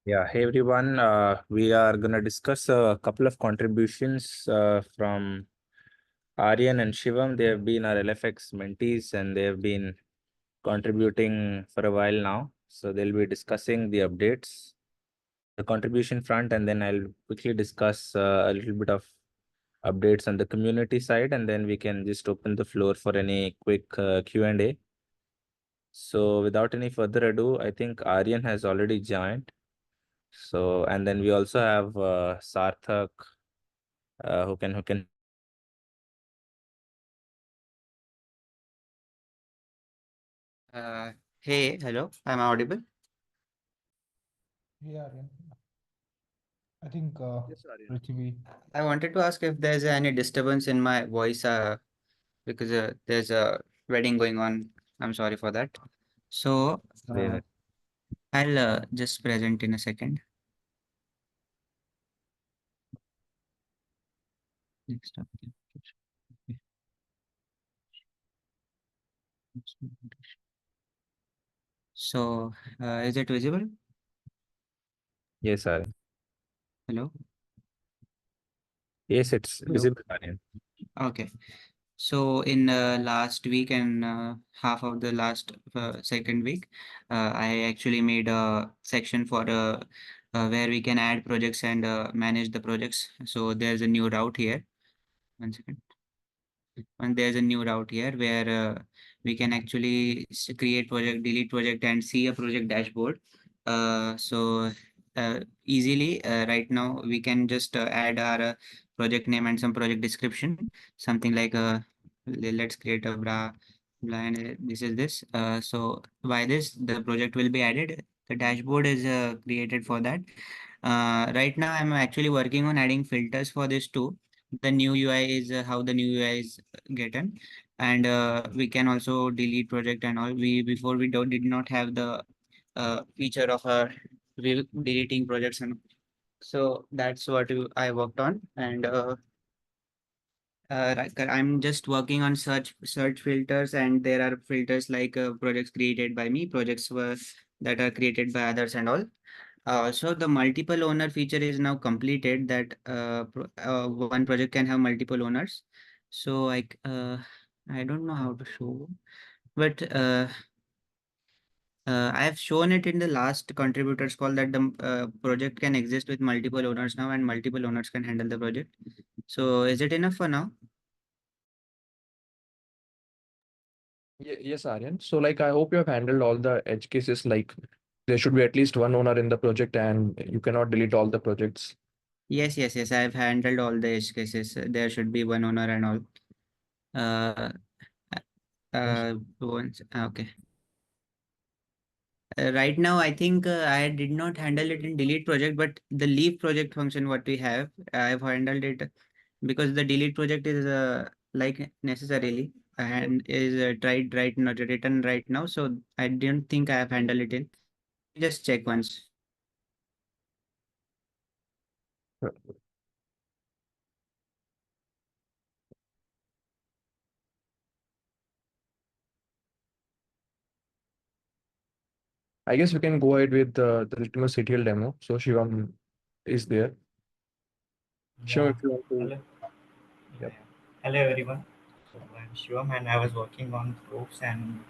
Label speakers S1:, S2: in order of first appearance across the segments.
S1: Yeah, hey everyone. We are going to discuss a couple of contributions from Aryan and Shivam. They have been our LFX mentees and they have been contributing for a while now. So they'll be discussing the updates, the contribution front, and then I'll quickly discuss a little bit of updates on the community side, and then we can just open the floor for any quick Q&A. So without any further ado, I think Aryan has already joined. So, and then we also have Sarthak, who can.
S2: Uh, Hey, hello. I'm audible.
S3: Yeah, Aryan. I think
S1: Yes, Aryan.
S3: Prithvi.
S2: I wanted to ask if there's any disturbance in my voice, because there's a wedding going on. I'm sorry for that. So,
S1: Very nice.
S2: I'll just present in a second. Next up. So, is it visible?
S1: Yes, Aryan.
S2: Hello.
S1: Yes, it's
S2: Hello.
S1: visible, Aryan.
S2: Okay. So in last week and half of the last second week, I actually made a section for where we can add projects and manage the projects. So there's a new route here. One second. And there's a new route here where we can actually create project, delete project, and see a project dashboard. Easily right now we can just add our project name and some project description, something like let's create a blah and this is this. So by this the project will be added. The dashboard is created for that. Right now I'm actually working on adding filters for this too. The new UI is how the new UI is gotten, and we can also delete project and all. We before we don't did not have the feature of deleting projects, and so that's what I worked on. And I'm just working on search filters, and there are filters like projects created by me, projects were that are created by others and all. So the multiple owner feature is now completed, that one project can have multiple owners. So I don't know how to show, but I have shown it in the last contributors call that the project can exist with multiple owners now, and multiple owners can handle the project. So is it enough for now?
S3: Yes, Aryan. So, I hope you have handled all the edge cases. Like, there should be at least one owner in the project, and you cannot delete all the projects.
S2: Yes, yes, yes. I've handled all the edge cases. There should be one owner and all. Uh,
S3: Yes.
S2: okay. Right now, I think I did not handle it in delete project, but the leave project function what we have, I have handled it because the delete project is like necessarily and is tried right not written right now. So I don't think I have handled it in. Let me just check once.
S3: Uh, I guess we can go ahead with the Litmus CTL demo. So, Shivam is there. Shivam,
S4: Yeah.
S3: if you want to.
S4: Hello.
S3: Yep.
S4: Hello everyone. So I'm Shivam and I was working on proofs and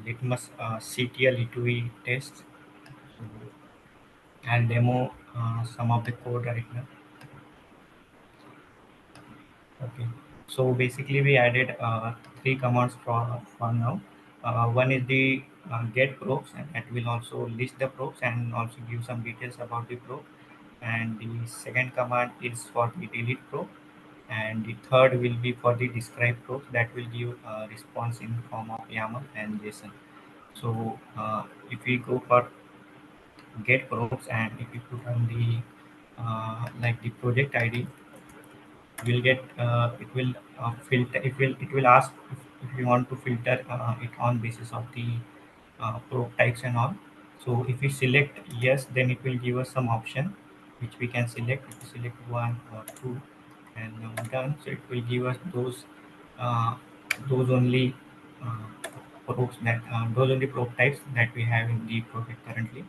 S4: litmus CTL E2E tests and demo some of the code right now. Okay. So basically we added three commands for now. One is the get proofs, and that will also list the proofs and also give some details about the proof. And the second command is for the delete proof, and the third will be for the describe proofs that will give a response in form of YAML and JSON. So if we go for get proofs and if you put on the like the project ID, will get it will filter it will ask if you want to filter it on basis of the probe types and all. So if we select yes, then it will give us some option which we can select. If we select one or two and done, so it will give us uh, those only probes that those only probe types that we have in the project currently.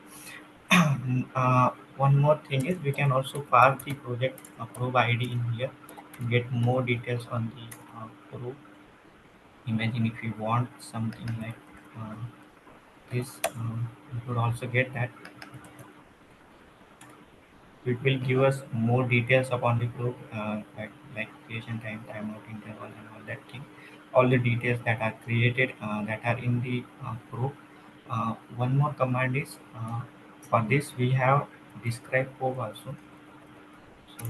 S4: One more thing is we can also pass the project probe ID in here to get more details on the probe. Imagine if you want something like uh, this, you could also get that. It will give us more details upon the probe, like creation time, timeout interval, and all that thing. All the details that are created that are in the probe. One more command is for this we have describe probe also. So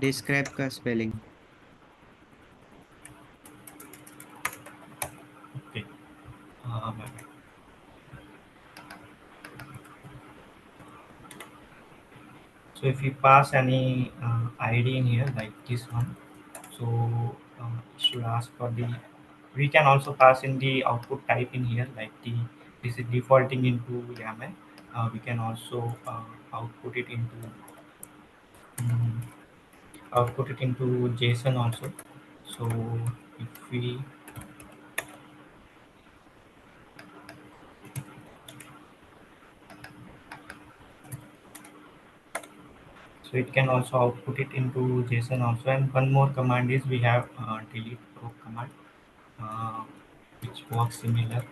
S2: describe का spelling.
S4: okay. My bad. So if we pass any ID in here like this one, so it should ask for the. We can also pass in the output type in here like the this is defaulting into YAML. We can also output it into mm, output it into JSON also. So if we so it can also output it into JSON also. And one more command is we have delete probe command, uh, which works similar.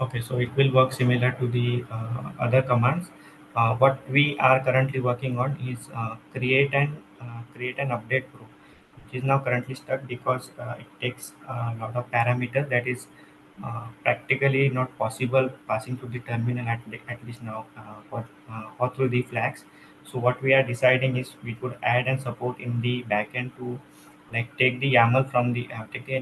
S4: Okay, so it will work similar to the other commands. What we are currently working on is create an update group, which is now currently stuck because it takes a lot of parameters that is practically not possible passing to the terminal at least now or through the flags. So what we are deciding is we could add and support in the backend to like take the YAML from the take the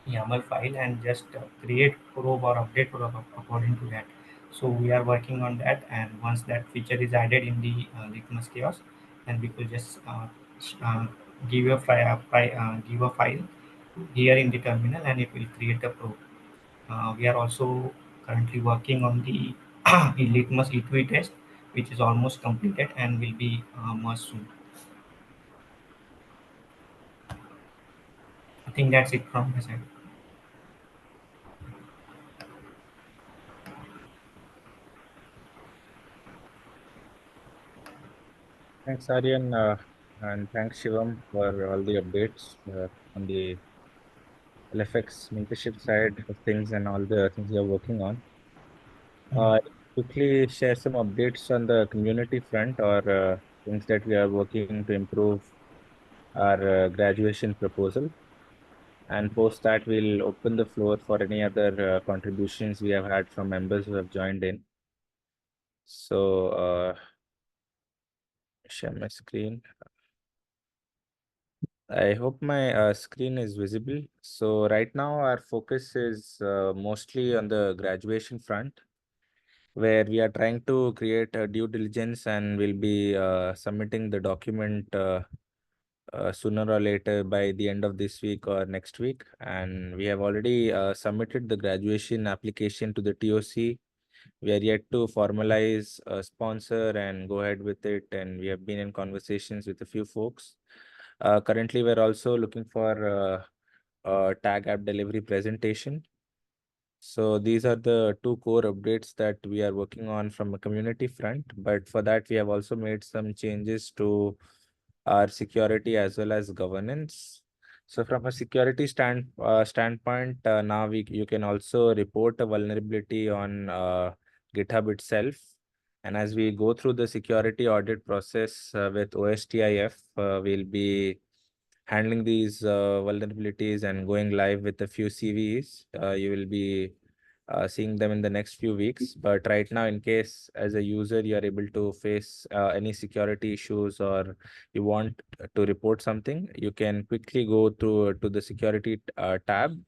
S4: YAML file and just create probe or update probe according to that. So we are working on that, and once that feature is added in the LitmusChaos, then we could just uh, give give a file here in the terminal, and it will create the probe. We are also currently working on the Litmus E2E test, which is almost completed and will be merged soon. I think that's it from my side.
S1: Thanks, Aryan, and thanks, Shivam, for all the updates on the LFX mentorship side of things and all the things you're working on.
S4: Mm.
S1: Quickly share some updates on the community front or things that we are working to improve our graduation proposal. And post that, we'll open the floor for any other contributions we have had from members who have joined in. So, share my screen. I hope my screen is visible. So right now our focus is mostly on the graduation front, where we are trying to create a due diligence and we'll be submitting the document sooner or later by the end of this week or next week. And we have already submitted the graduation application to the TOC. We are yet to formalize a sponsor and go ahead with it. And we have been in conversations with a few folks. Currently, we're also looking for a tag app delivery presentation. So these are the two core updates that we are working on from a community front. But for that, we have also made some changes to our security as well as governance. So from a security standpoint, now you can also report a vulnerability on GitHub itself. And as we go through the security audit process with OSTIF, we'll be handling these vulnerabilities and going live with a few CVEs. You will be seeing them in the next few weeks. But right now, in case as a user you are able to face any security issues or you want to report something, you can quickly go to the security tab,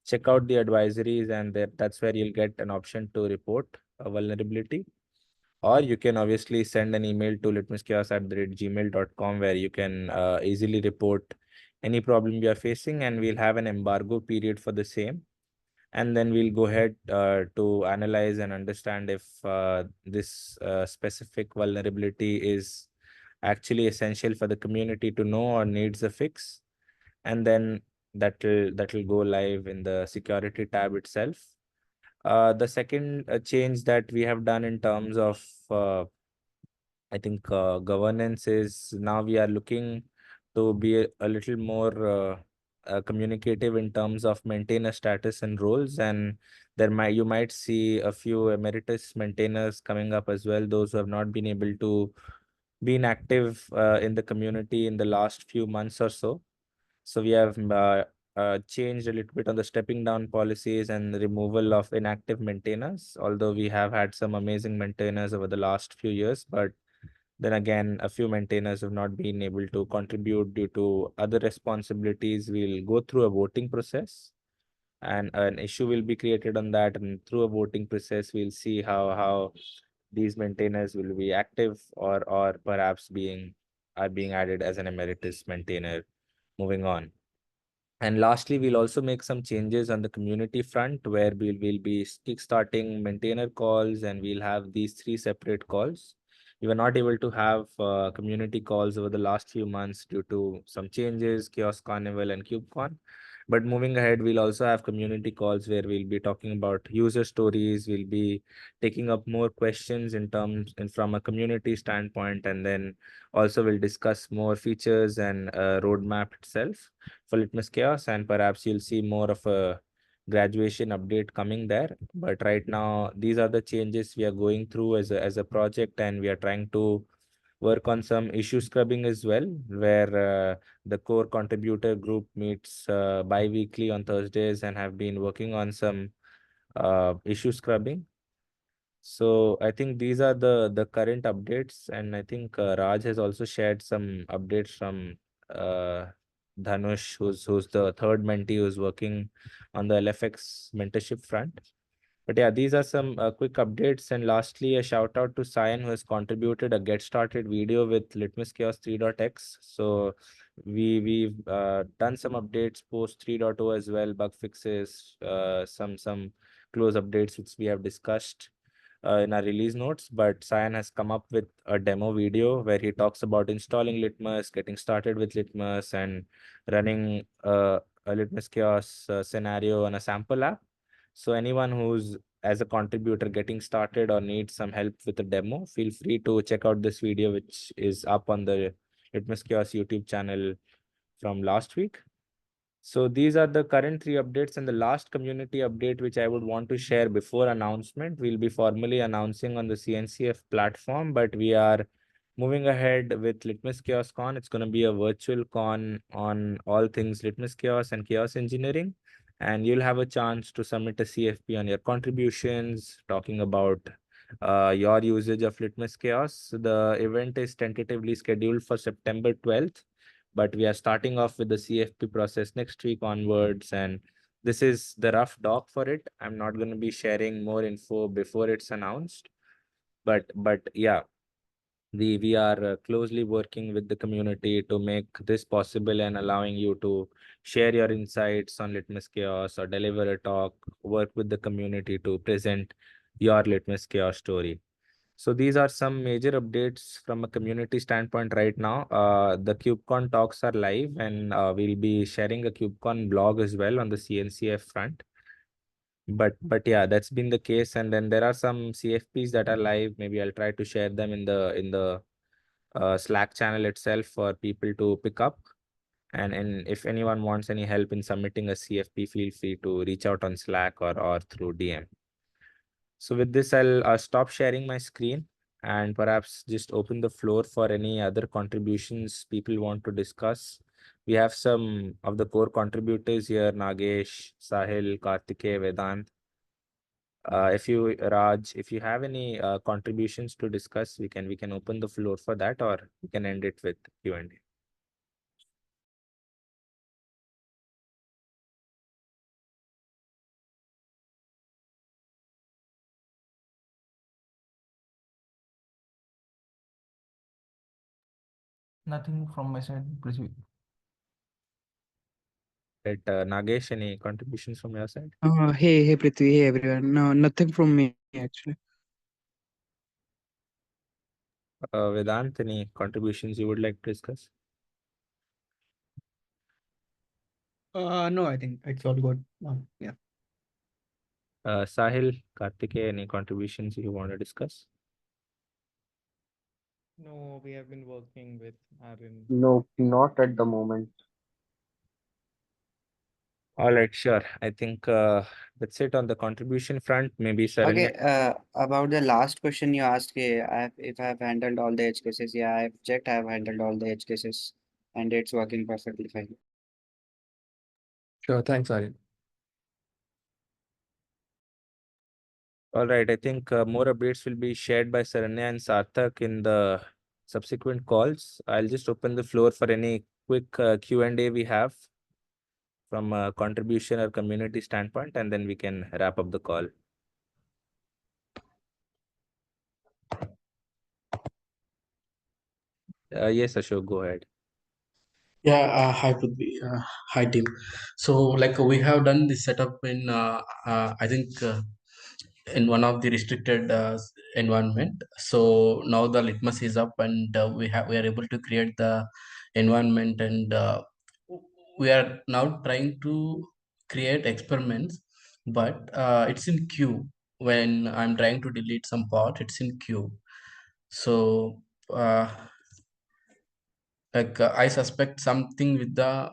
S1: check out the advisories, and that's where you'll get an option to report a vulnerability. Or you can obviously send an email to litmuschaos@gmail.com, where you can easily report any problem you are facing, and we'll have an embargo period for the same. And then we'll go ahead to analyze and understand if this specific vulnerability is actually essential for the community to know or needs a fix. And then that will go live in the security tab itself. The second change that we have done in terms of I think governance is now we are looking to be a little more communicative in terms of maintainer status and roles. And you might see a few emeritus maintainers coming up as well, those who have not been able to be inactive in the community in the last few months or so. So we have changed a little bit on the stepping down policies and the removal of inactive maintainers, although we have had some amazing maintainers over the last few years. But then again, a few maintainers have not been able to contribute due to other responsibilities. We'll go through a voting process, and an issue will be created on that. And through a voting process, we'll see how these maintainers will be active or perhaps being added as an emeritus maintainer moving on. And lastly, we'll also make some changes on the community front, where we'll be kickstarting maintainer calls, and we'll have these 3 separate calls. We were not able to have community calls over the last few months due to some changes, Chaos Carnival and KubeCon. But moving ahead, we'll also have community calls where we'll be talking about user stories. We'll be taking up more questions in terms and from a community standpoint, and then also we'll discuss more features and roadmap itself for LitmusChaos, and perhaps you'll see more of a graduation update coming there. But right now, these are the changes we are going through as a project, and we are trying to work on some issue scrubbing as well, where the core contributor group meets bi-weekly on Thursdays and have been working on some issue scrubbing. So I think these are the current updates, and I think Raj has also shared some updates from uh, Dhanush, who's the third mentee who's working on the LFX mentorship front. But yeah, these are some quick updates. And lastly, a shout out to Cyan, who has contributed a get started video with LitmusChaos 3.x. So we've done some updates post 3.0 as well, bug fixes, some close updates which we have discussed in our release notes. But Cyan has come up with a demo video where he talks about installing Litmus, getting started with Litmus, and running a LitmusChaos scenario on a sample app. So anyone who's as a contributor getting started or needs some help with the demo, feel free to check out this video, which is up on the LitmusChaos YouTube channel from last week. So these are the current 3 updates, and the last community update which I would want to share before announcement, we'll be formally announcing on the CNCF platform, but we are moving ahead with LitmusChaos Con. It's going to be a virtual con on all things LitmusChaos and chaos engineering, and you'll have a chance to submit a CFP on your contributions, talking about your usage of LitmusChaos. The event is tentatively scheduled for September 12th. But we are starting off with the CFP process next week onwards, and this is the rough doc for it. I'm not going to be sharing more info before it's announced, but yeah, we are closely working with the community to make this possible and allowing you to share your insights on LitmusChaos or deliver a talk, work with the community to present your LitmusChaos story. So these are some major updates from a community standpoint right now. The KubeCon talks are live, and we'll be sharing a KubeCon blog as well on the CNCF front. But yeah, that's been the case. And then there are some CFPs that are live. Maybe I'll try to share them in the Slack channel itself for people to pick up. And if anyone wants any help in submitting a CFP, feel free to reach out on Slack or through DM. So with this, I'll stop sharing my screen and perhaps just open the floor for any other contributions people want to discuss. We have some of the core contributors here: Nagesh, Sahil, Kartikeya, Vedant. If you, Raj, if you have any contributions to discuss, we can open the floor for that, or we can end it with Q&A.
S5: Nothing from my side, Prithvi.
S1: Right, Nagesh, any contributions from your side?
S6: Hey Prithvi, hey everyone. No, nothing from me actually.
S1: Vedant, any contributions you would like to discuss?
S7: No, I think it's all good. Yeah.
S1: Sahil, Kartikeya, any contributions you want to discuss?
S8: No, we have been working with Aaron.
S9: No, not at the moment.
S1: All right, sure. I think that's it on the contribution front. Maybe
S2: Okay,
S1: Saranya.
S2: about the last question you asked, if I have handled all the edge cases, yeah, I've checked, I have handled all the edge cases and it's working perfectly fine.
S3: Sure, thanks, Aryan.
S1: All right, I think more updates will be shared by Saranya and Sarthak in the subsequent calls. I'll just open the floor for any quick Q&A we have from a contribution or community standpoint, and then we can wrap up the call. Yes, Ashok, go ahead.
S10: Yeah, hi Prithvi, hi team. So like we have done this setup in I think in one of the restricted environment. So now the litmus is up and we are able to create the environment and we are now trying to create experiments, but it's in queue. When I'm trying to delete some part, it's in queue. So uh, I suspect something with the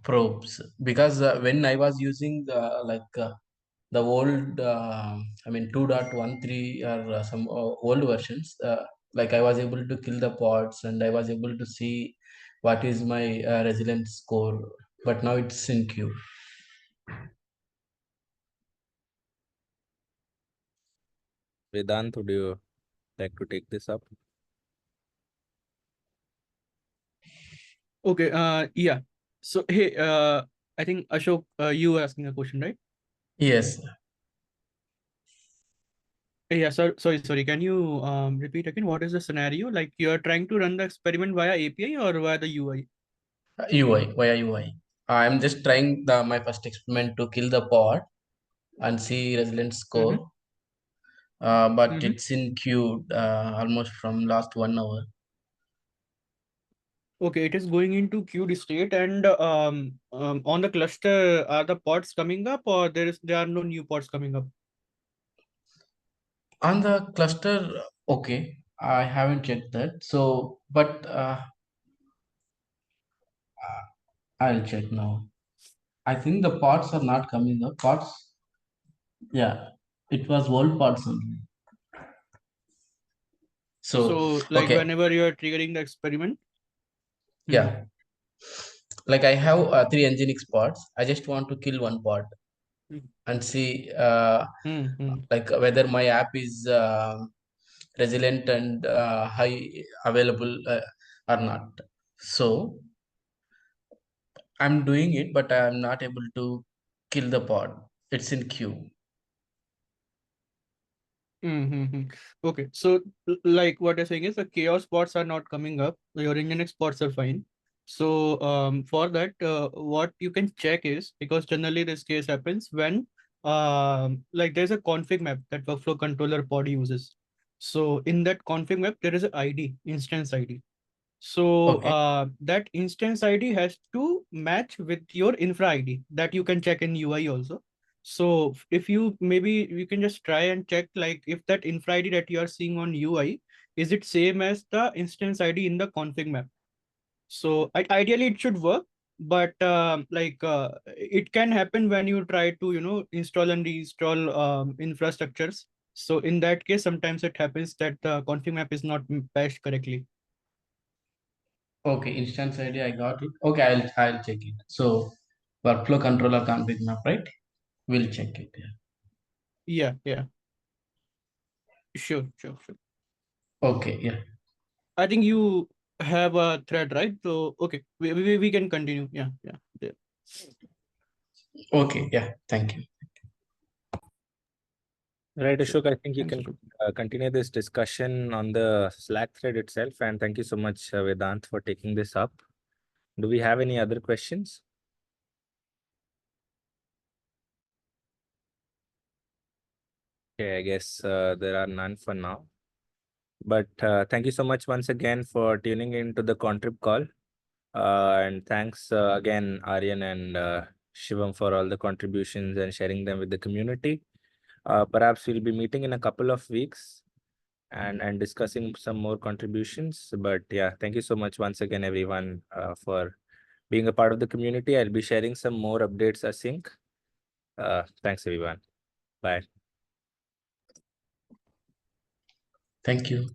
S10: probes because when I was using the old I mean 2.13 or some old versions, like I was able to kill the pods and I was able to see what is my resilience score, but now it's in queue.
S1: Vedant, would you like to take this up?
S7: Okay. Yeah. So hey, I think Ashok, you were asking a question, right?
S10: Yes.
S7: Yeah. Sorry. Can you repeat again? What is the scenario? Like you are trying to run the experiment via API or via the UI?
S10: UI, via UI. I'm just trying my first experiment to kill the pod and see resilience score. But it's in queue almost from last 1 hour.
S7: Okay, it is going into queued state, and on the cluster, are the pods coming up, or there are no new pods coming up?
S10: On the cluster, okay, I haven't checked that. So, but I'll check now. I think the pods are not coming up. Pods, yeah, it was old pods only. So,
S7: Like
S10: okay,
S7: whenever you are triggering the experiment.
S10: yeah, like I have 3 Nginx pods. I just want to kill one pod and see like whether my app is resilient and high available or not. So I'm doing it, but I'm not able to kill the pod. It's in queue.
S7: Okay, so like what you're saying is the chaos pods are not coming up. Your Nginx pods are fine. So for that, what you can check is, because generally this case happens when like there's a config map that workflow controller pod uses. So in that config map, there is an ID, instance ID. So
S10: Okay.
S7: that instance ID has to match with your infra ID that you can check in UI also. So if you maybe you can just try and check like if that infra ID that you are seeing on UI, is it same as the instance ID in the config map? So ideally it should work, but it can happen when you try to install and reinstall infrastructures. So in that case, sometimes it happens that the config map is not patched correctly.
S10: Okay, instance ID, I got it. Okay, I'll check it. So workflow controller config map, right? We'll check it. Yeah.
S7: Yeah, sure.
S10: Okay, yeah.
S7: I think you have a thread, right? So okay, we can continue. Yeah.
S10: Okay, yeah. Thank you.
S1: Right,
S7: Sure.
S1: Ashok, I think you
S7: Thanks,
S1: can
S7: Ashok.
S1: continue this discussion on the Slack thread itself. And thank you so much, Vedant, for taking this up. Do we have any other questions? Okay, I guess there are none for now. But thank you so much once again for tuning into the Contrib call. And thanks again, Aryan and Shivam, for all the contributions and sharing them with the community. Perhaps we'll be meeting in a couple of weeks and discussing some more contributions. But yeah, thank you so much once again, everyone, for being a part of the community. I'll be sharing some more updates async. Thanks, everyone. Bye.
S10: Thank you.